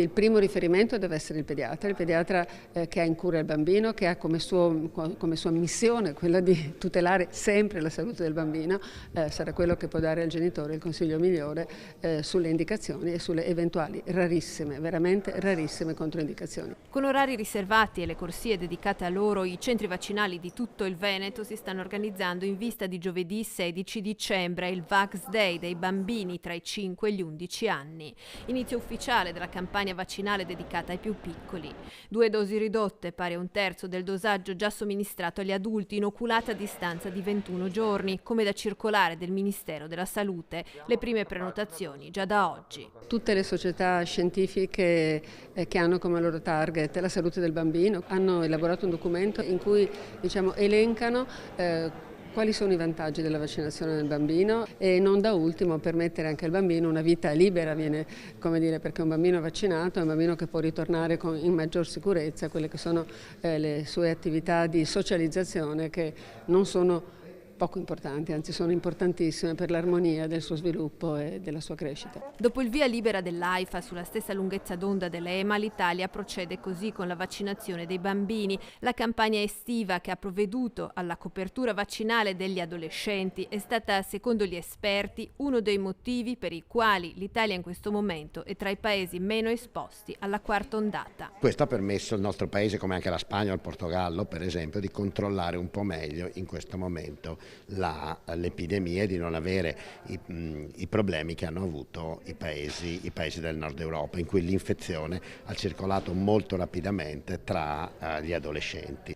Il primo riferimento deve essere il pediatra che ha in cura il bambino, che ha come sua missione quella di tutelare sempre la salute del bambino, sarà quello che può dare al genitore il consiglio migliore sulle indicazioni e sulle eventuali rarissime, veramente rarissime controindicazioni. Con orari riservati e le corsie dedicate a loro, i centri vaccinali di tutto il Veneto si stanno organizzando in vista di giovedì 16 dicembre, il Vax Day dei bambini tra i 5 e gli 11 anni. Inizio ufficiale della campagna vaccinale dedicata ai più piccoli. 2 dosi ridotte, pari a 1/3 del dosaggio già somministrato agli adulti, inoculate a distanza di 21 giorni, come da circolare del Ministero della Salute. Le prime prenotazioni già da oggi. Tutte le società scientifiche che hanno come loro target la salute del bambino hanno elaborato un documento in cui elencano quali sono i vantaggi della vaccinazione del bambino e non da ultimo permettere anche al bambino una vita libera, perché un bambino vaccinato è un bambino che può ritornare in maggior sicurezza a quelle che sono le sue attività di socializzazione, che non sono poco importanti, anzi sono importantissime per l'armonia del suo sviluppo e della sua crescita. Dopo il via libera dell'AIFA sulla stessa lunghezza d'onda dell'EMA, l'Italia procede così con la vaccinazione dei bambini. La campagna estiva che ha provveduto alla copertura vaccinale degli adolescenti è stata, secondo gli esperti, uno dei motivi per i quali l'Italia in questo momento è tra i paesi meno esposti alla quarta ondata. Questo ha permesso al nostro paese, come anche la Spagna o il Portogallo per esempio, di controllare un po' meglio in questo momento l'epidemia e di non avere i problemi che hanno avuto i paesi del nord Europa, in cui l'infezione ha circolato molto rapidamente tra gli adolescenti.